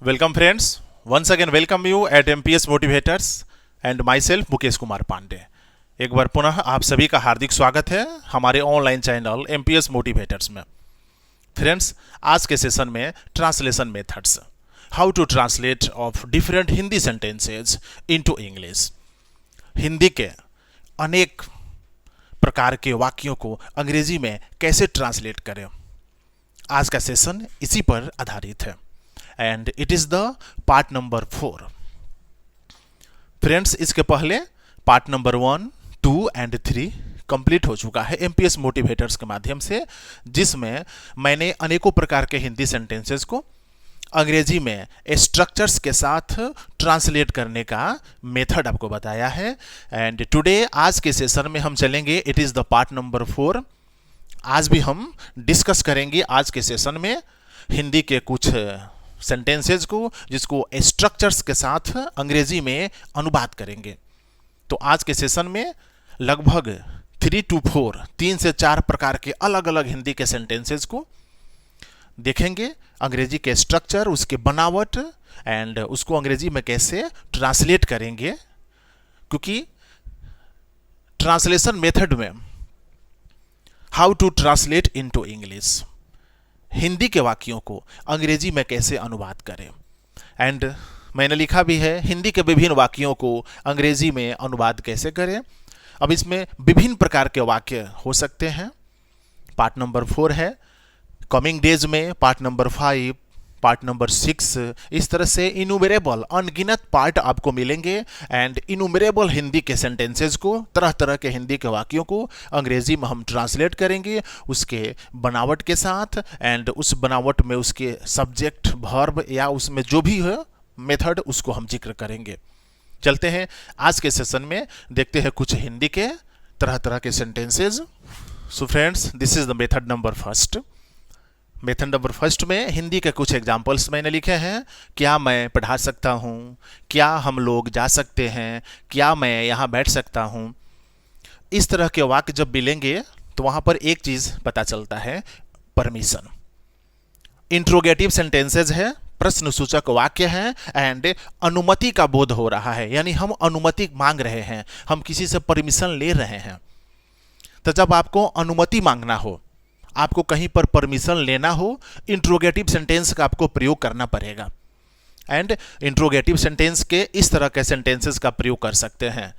Welcome friends, once again welcome you at MPS Motivators and myself Mukesh Kumar Pandey. एक बार पुनः आप सभी का हार्दिक स्वागत है हमारे ऑनलाइन चैनल MPS मोटिवेटर्स में। फ्रेंड्स, आज के सेशन में translation methods, how to translate of different Hindi sentences into English. Hindi के अनेक प्रकार के वाक्यों को अंग्रेजी में कैसे ट्रांसलेट करें, आज का सेशन इसी पर आधारित है and it is the part number 4। Friends, इसके पहले पार्ट नंबर 1, 2 एंड 3 कंप्लीट हो चुका है एमपीएस मोटिवेटर्स के माध्यम से, जिसमें मैंने अनेकों प्रकार के हिंदी सेंटेंसेस को अंग्रेजी में स्ट्रक्चर्स के साथ ट्रांसलेट करने का मेथड आपको बताया है। एंड टुडे, आज के सेशन में हम चलेंगे, it is the part number 4। आज भी हम डिस्कस करेंगे आज के सेशन में हिंदी के कुछ सेंटेंसेज को, जिसको स्ट्रक्चर्स के साथ अंग्रेजी में अनुवाद करेंगे। तो आज के सेशन में लगभग 3 to 4, 3 से 4 प्रकार के अलग अलग हिंदी के सेंटेंसेज को देखेंगे, अंग्रेजी के स्ट्रक्चर, उसके बनावट एंड उसको अंग्रेजी में कैसे ट्रांसलेट करेंगे। क्योंकि ट्रांसलेशन मेथड में how to translate into English, Hindi के वाक्यों को अंग्रेजी में कैसे अनुवाद करें। एंड मैंने लिखा भी है हिंदी के विभिन्न वाक्यों को अंग्रेजी में अनुवाद कैसे करें। अब इसमें विभिन्न प्रकार के वाक्य हो सकते हैं। पार्ट नंबर 4 है, कमिंग डेज में पार्ट नंबर 5, पार्ट नंबर 6, इस तरह से इनुमरेबल अनगिनत पार्ट आपको मिलेंगे एंड इनुमरेबल हिंदी के सेंटेंसेस को, तरह तरह के हिंदी के वाक्यों को अंग्रेजी में हम ट्रांसलेट करेंगे उसके बनावट के साथ एंड उस बनावट में उसके सब्जेक्ट, वर्ब या उसमें जो भी है मेथड, उसको हम जिक्र करेंगे। चलते हैं आज के सेशन में, देखते हैं कुछ हिंदी के तरह तरह के sentences. So friends, this is the method number 1। Method number 1 में हिंदी के कुछ एग्जाम्पल्स मैंने लिखे हैं। क्या मैं पढ़ा सकता हूँ, क्या हम लोग जा सकते हैं, क्या मैं यहाँ बैठ सकता हूँ। इस तरह के वाक्य जब मिलेंगे तो वहाँ पर एक चीज़ पता चलता है, परमिशन। इंट्रोगेटिव सेंटेंसेज है, प्रश्न सूचक वाक्य है एंड अनुमति का बोध हो रहा है, यानी हम अनुमति मांग रहे हैं, हम किसी से परमिशन ले रहे हैं। तो जब आपको अनुमति मांगना हो, आपको कहीं पर परमिशन लेना हो, इंट्रोगेटिव सेंटेंस का आपको प्रयोग करना पड़ेगा। एंड इंट्रोगेटिव सेंटेंस के इस तरह के सेंटेंसेस का प्रयोग कर सकते हैं।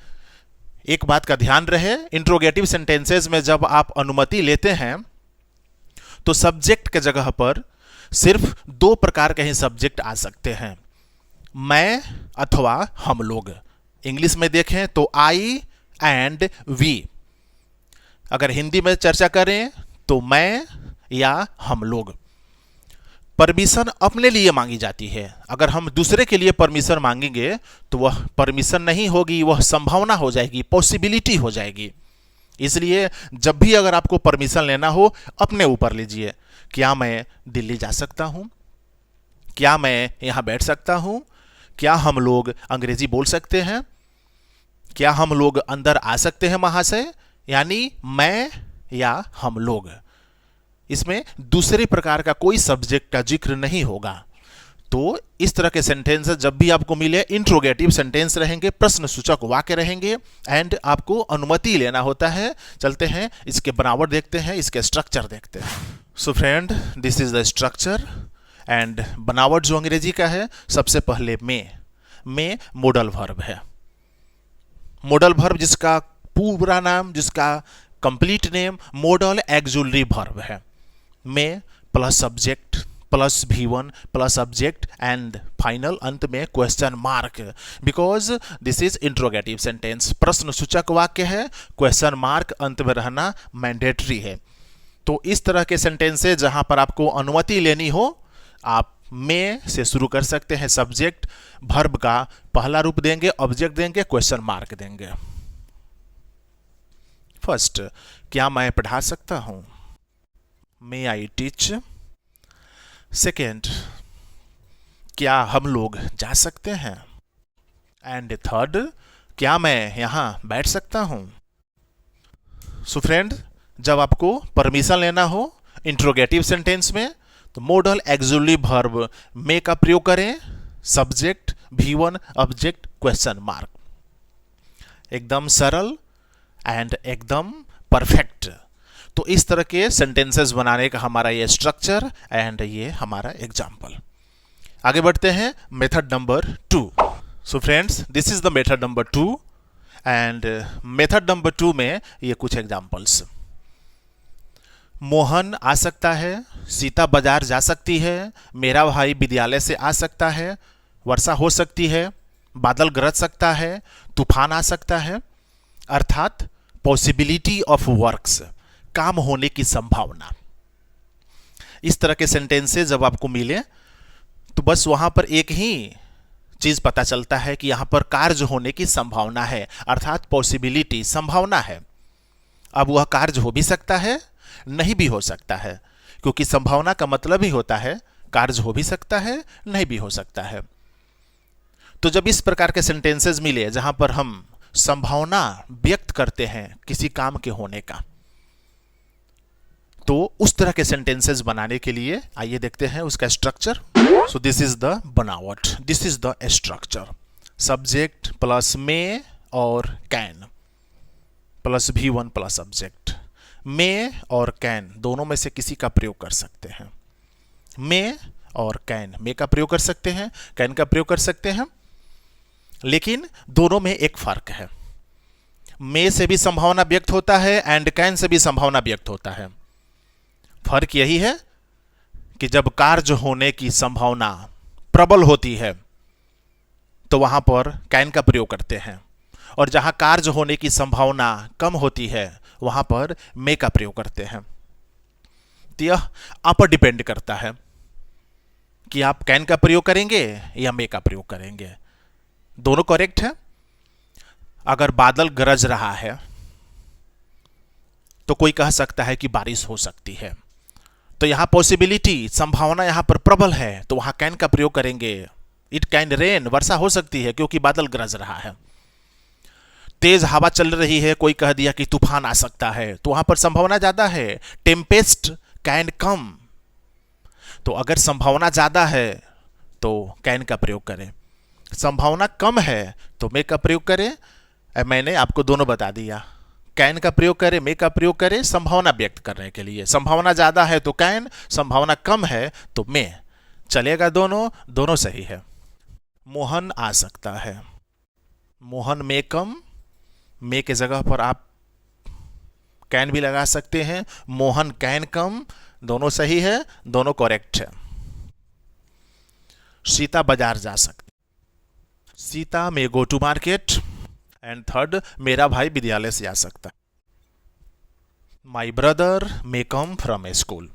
एक बात का ध्यान रहे, इंट्रोगेटिव सेंटेंसेस में जब आप अनुमति लेते हैं तो सब्जेक्ट के जगह पर सिर्फ 2 प्रकार के ही सब्जेक्ट आ सकते हैं, मैं अथवा हम लोग। इंग्लिश में देखें तो आई एंड वी। अगर हिंदी में चर्चा करें तो मैं या हम लोग। परमिशन अपने लिए मांगी जाती है, अगर हम दूसरे के लिए परमिशन मांगेंगे तो वह परमिशन नहीं होगी, वह संभावना हो जाएगी, पॉसिबिलिटी हो जाएगी। इसलिए जब भी अगर आपको परमिशन लेना हो, अपने ऊपर लीजिए। क्या मैं दिल्ली जा सकता हूँ, क्या मैं यहाँ बैठ सकता हूँ, क्या हम लोग अंग्रेजी बोल सकते हैं, क्या हम लोग अंदर आ सकते हैं महाशय, यानी मैं या हम लोग। इसमें दूसरे प्रकार का कोई सब्जेक्ट का जिक्र नहीं होगा। तो इस तरह के सेंटेंस जब भी आपको मिले, इंट्रोगेटिव सेंटेंस रहेंगे, प्रश्न सूचक वाक्य रहेंगे एंड आपको अनुमति लेना होता है। चलते हैं इसके बनावट देखते हैं, इसके स्ट्रक्चर देखते हैं। सो friend, this is the structure and बनावट जो अंग्रेजी का है। सबसे पहले में मॉडल वर्ब है। मॉडल वर्ब जिसका पूरा नाम, जिसका complete name model auxiliary verb है। में plus subject plus V1 plus subject and final अंत में question mark, because this is interrogative sentence. प्रश्न सूचक वाक्य है, क्वेश्चन मार्क अंत में रहना मैंडेटरी है। तो इस तरह के सेंटेंस से जहां पर आपको अनुमति लेनी हो, आप में से शुरू कर सकते हैं। सब्जेक्ट वर्ब का पहला रूप देंगे, ऑब्जेक्ट देंगे, क्वेश्चन मार्क देंगे। फर्स्ट, क्या मैं पढ़ा सकता हूं, मे आई टीच। सेकेंड, क्या हम लोग जा सकते हैं। एंड थर्ड, क्या मैं यहां बैठ सकता हूं। सो फ्रेंड, जब आपको परमिशन लेना हो इंट्रोगेटिव सेंटेंस में, तो मॉडल एक्सुलरी वर्ब मे का प्रयोग करें subject V1 object question mark. एकदम सरल एंड एकदम परफेक्ट। तो इस तरह के सेंटेंसेस बनाने का हमारा ये स्ट्रक्चर एंड ये हमारा एग्जाम्पल। आगे बढ़ते हैं method number 2। So friends, this is the method number 2 and method number 2 में ये कुछ एग्जाम्पल्स। मोहन आ सकता है, सीता बाजार जा सकती है, मेरा भाई विद्यालय से आ सकता है, वर्षा हो सकती है, बादल गरज सकता है, तूफान आ सकता है। अर्थात पॉसिबिलिटी ऑफ वर्क्स, काम होने की संभावना। इस तरह के सेंटेंसेस जब आपको मिले तो बस वहां पर एक ही चीज पता चलता है कि यहां पर कार्य होने की संभावना है, अर्थात पॉसिबिलिटी, संभावना है। अब वह कार्य हो भी सकता है, नहीं भी हो सकता है, क्योंकि संभावना का मतलब ही होता है कार्य हो भी सकता है, नहीं भी हो सकता है। तो जब इस प्रकार के सेंटेंसेस मिले जहां पर हम संभावना व्यक्त करते हैं किसी काम के होने का, तो उस तरह के सेंटेंसेस बनाने के लिए आइए देखते हैं उसका structure. So this is the बनावट, this is the structure. Subject plus may और can plus V1 plus object. May और कैन दोनों में से किसी का प्रयोग कर सकते हैं। मे और कैन, मे का प्रयोग कर सकते हैं, कैन का प्रयोग कर सकते हैं, लेकिन दोनों में एक फर्क है। मे से भी संभावना व्यक्त होता है एंड कैन से भी संभावना व्यक्त होता है। फर्क यही है कि जब कार्य होने की संभावना प्रबल होती है तो वहां पर कैन का प्रयोग करते हैं, और जहां कार्य होने की संभावना कम होती है वहां पर मे का प्रयोग करते हैं। तो यह आप पर डिपेंड करता है कि आप कैन का प्रयोग करेंगे या मे का प्रयोग करेंगे। दोनों करेक्ट है। अगर बादल गरज रहा है तो कोई कह सकता है कि बारिश हो सकती है, तो यहां पॉसिबिलिटी, संभावना यहां पर प्रबल है, तो वहां कैन का प्रयोग करेंगे। इट कैन रेन, वर्षा हो सकती है क्योंकि बादल गरज रहा है। तेज हवा चल रही है, कोई कह दिया कि तूफान आ सकता है, तो वहां पर संभावना ज्यादा है। टेम्पेस्ट कैन कम, तो अगर संभावना ज्यादा है तो कैन का प्रयोग करें, संभावना कम है तो मे का प्रयोग करें। मैंने आपको दोनों बता दिया, कैन का प्रयोग करें, मे का प्रयोग करें संभावना व्यक्त करने के लिए। संभावना ज्यादा है तो कैन, संभावना कम है तो मे, चलेगा दोनों, दोनों सही है। मोहन आ सकता है, मोहन में कम, मे के जगह पर आप कैन भी लगा सकते हैं। मोहन कैन कम, दोनों सही है, दोनों करेक्ट है। सीता बाजार जा सकती, Sita may go to market. And third, मेरा भाई विद्यालय से आ सकता है, my brother may come from a school.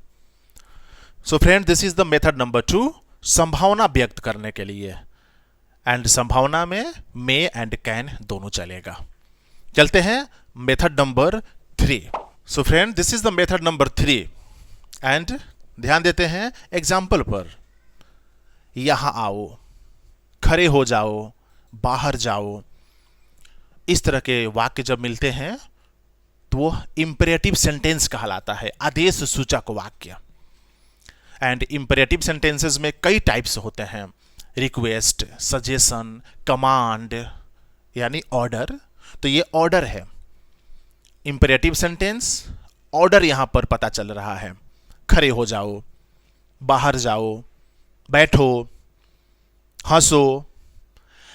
So friend, this is the method number 2, संभावना व्यक्त करने के लिए। एंड संभावना में मे एंड कैन दोनों चलेगा। चलते हैं method number 3। So friend, this is the method number 3 and ध्यान देते हैं एग्जाम्पल पर। यहां आओ, खड़े हो जाओ, बाहर जाओ, इस तरह के वाक्य जब मिलते हैं तो वो इंपेरेटिव सेंटेंस कहलाता है, आदेश सूचक वाक्य। एंड इंपेरेटिव सेंटेंसेस में कई टाइप्स होते हैं, रिक्वेस्ट, सजेशन, कमांड, यानी ऑर्डर। तो ये ऑर्डर है, इंपेरेटिव सेंटेंस, ऑर्डर यहां पर पता चल रहा है। खड़े हो जाओ, बाहर जाओ, बैठो, हंसो।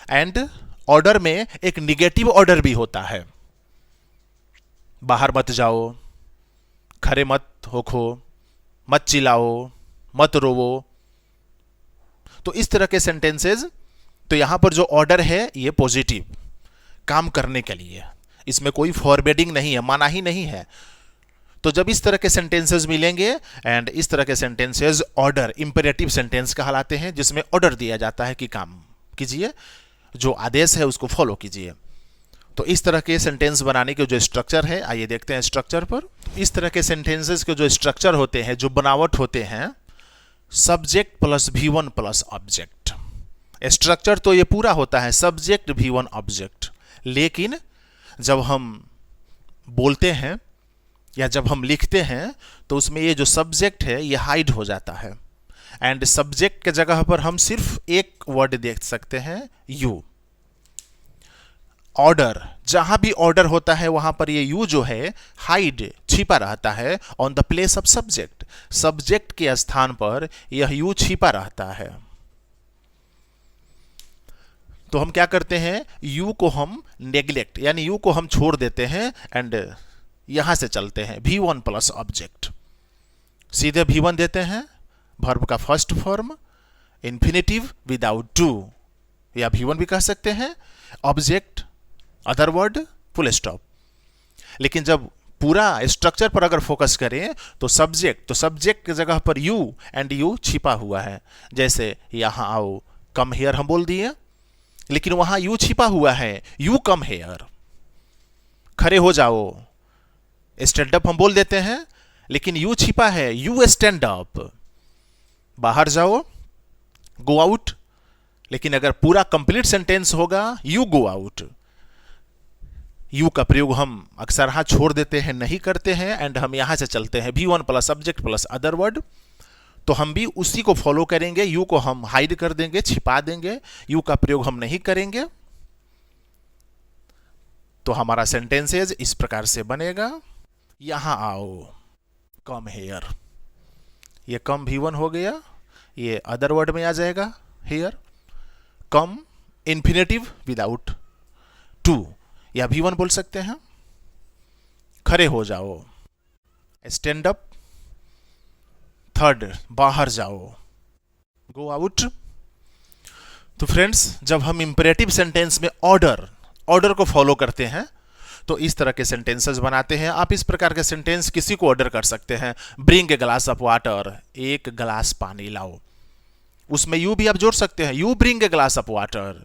एंड ऑर्डर में एक निगेटिव ऑर्डर भी होता है, बाहर मत जाओ, खड़े मत होखो, मत चिल्लाओ, मत रोवो। तो इस तरह के सेंटेंसेस, तो यहां पर जो ऑर्डर है ये पॉजिटिव, काम करने के लिए, इसमें कोई फॉरबिडिंग नहीं है, माना ही नहीं है। तो जब इस तरह के सेंटेंसेस मिलेंगे एंड इस तरह के सेंटेंसेस ऑर्डर, इंपेरेटिव सेंटेंस कहलाते हैं, जिसमें ऑर्डर दिया जाता है कि काम कीजिए, जो आदेश है उसको फॉलो कीजिए। तो इस तरह के सेंटेंस बनाने के जो स्ट्रक्चर है, आइए देखते हैं स्ट्रक्चर पर। इस तरह के सेंटेंसेस के जो स्ट्रक्चर होते हैं, जो बनावट होते हैं, subject plus V1 plus object. Structure तो ये पूरा होता है सब्जेक्ट V1 ऑब्जेक्ट, लेकिन जब हम बोलते हैं या जब हम लिखते हैं तो उसमें ये जो सब्जेक्ट है ये हाइड हो जाता है। एंड सब्जेक्ट के जगह पर हम सिर्फ एक वर्ड देख सकते हैं, यू। ऑर्डर, जहां भी ऑर्डर होता है वहां पर ये यू जो है हाइड, छिपा रहता है on the place of subject. Subject के स्थान पर यह यू छिपा रहता है। तो हम क्या करते हैं, यू को हम नेग्लेक्ट यानी यू को हम छोड़ देते हैं एंड यहां से चलते हैं V1 प्लस ऑब्जेक्ट। सीधे V1 देते हैं, वर्ब का first form, infinitive without to, या V1 भी कह सकते हैं, object, other word, full stop. लेकिन जब पूरा स्ट्रक्चर पर अगर फोकस करें तो सब्जेक्ट की जगह पर यू एंड यू छिपा हुआ है। जैसे यहां आओ, कम हेयर हम बोल दिए, लेकिन वहां यू छिपा हुआ है, यू कम हेयर। खड़े हो जाओ, स्टैंड अप हम बोल देते हैं, लेकिन यू छिपा है, यू स्टैंड अप। बाहर जाओ, गो आउट, लेकिन अगर पूरा कंप्लीट सेंटेंस होगा यू गो आउट। यू का प्रयोग हम अक्सर यहां छोड़ देते हैं, नहीं करते हैं, एंड हम यहां से चलते हैं V1 plus subject plus other word. तो हम भी उसी को फॉलो करेंगे, यू को हम हाइड कर देंगे, छिपा देंगे, यू का प्रयोग हम नहीं करेंगे। तो हमारा सेंटेंसेज इस प्रकार से बनेगा, यहां आओ, कम हेयर। ये कम V1 हो गया, ये अदर वर्ड में आ जाएगा here. Come infinitive without to, या V1 बोल सकते हैं। खड़े हो जाओ, स्टैंड अप। थर्ड, बाहर जाओ, गो आउट। तो फ्रेंड्स, जब हम इंपरेटिव सेंटेंस में ऑर्डर को फॉलो करते हैं तो इस तरह के सेंटेंसेस बनाते हैं। आप इस प्रकार के सेंटेंस किसी को ऑर्डर कर सकते हैं, bring a glass of water, एक गिलास पानी लाओ। उसमें यू भी आप जोड़ सकते हैं, you bring a glass of water.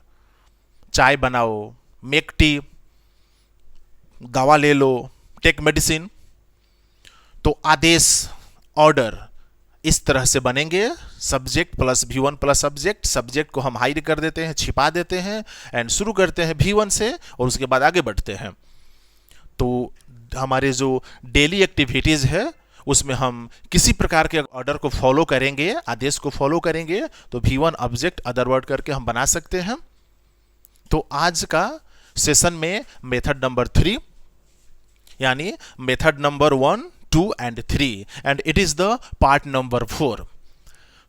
चाय बनाओ, मेक टी, दवा ले लो, टेक मेडिसिन। तो आदेश, ऑर्डर इस तरह से बनेंगे, subject plus V1 plus subject. Subject को हम हाइड कर देते हैं, छिपा देते हैं, एंड शुरू करते हैं V1 से और उसके बाद आगे बढ़ते हैं। तो हमारे जो डेली एक्टिविटीज है उसमें हम किसी प्रकार के ऑर्डर को फॉलो करेंगे, आदेश को फॉलो करेंगे, तो V1 ऑब्जेक्ट अदर वर्ड करके हम बना सकते हैं। तो आज का सेशन में मेथड नंबर 3 यानी method number 1, 2 and 3, and it is the part number 4।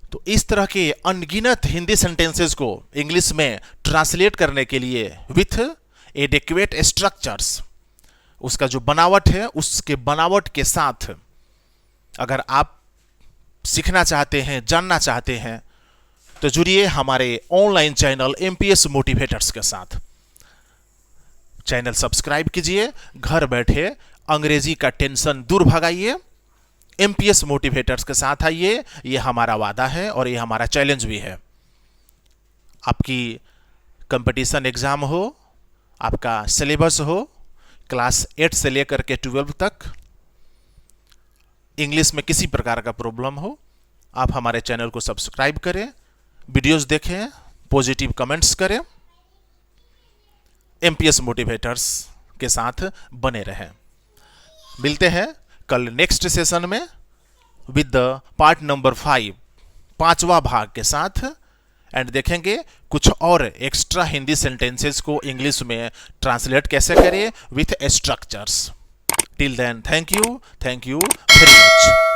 तो इस तरह के अनगिनत हिंदी सेंटेंसेस को इंग्लिश में ट्रांसलेट करने के लिए विथ एडिक्वेट स्ट्रक्चर्स, उसका जो बनावट है उसके बनावट के साथ अगर आप सीखना चाहते हैं, जानना चाहते हैं, तो जुड़िए हमारे ऑनलाइन चैनल MPS मोटिवेटर्स के साथ। चैनल सब्सक्राइब कीजिए, घर बैठे अंग्रेजी का टेंशन दूर भगाइए, MPS मोटिवेटर्स के साथ आइए। ये हमारा वादा है और ये हमारा चैलेंज भी है। आपकी कंपटीशन एग्जाम हो, आपका सिलेबस हो, क्लास 8 से लेकर के 12 तक, इंग्लिश में किसी प्रकार का प्रॉब्लम हो, आप हमारे चैनल को सब्सक्राइब करें, वीडियोस देखें, पॉजिटिव कमेंट्स करें, MPS मोटिवेटर्स के साथ बने रहें। मिलते हैं कल नेक्स्ट सेशन में विद द पार्ट नंबर 5, 5वां भाग के साथ, एंड देखेंगे कुछ और एक्स्ट्रा हिंदी सेंटेंसेस को इंग्लिश में ट्रांसलेट कैसे करें with structures. Till then, thank you very much.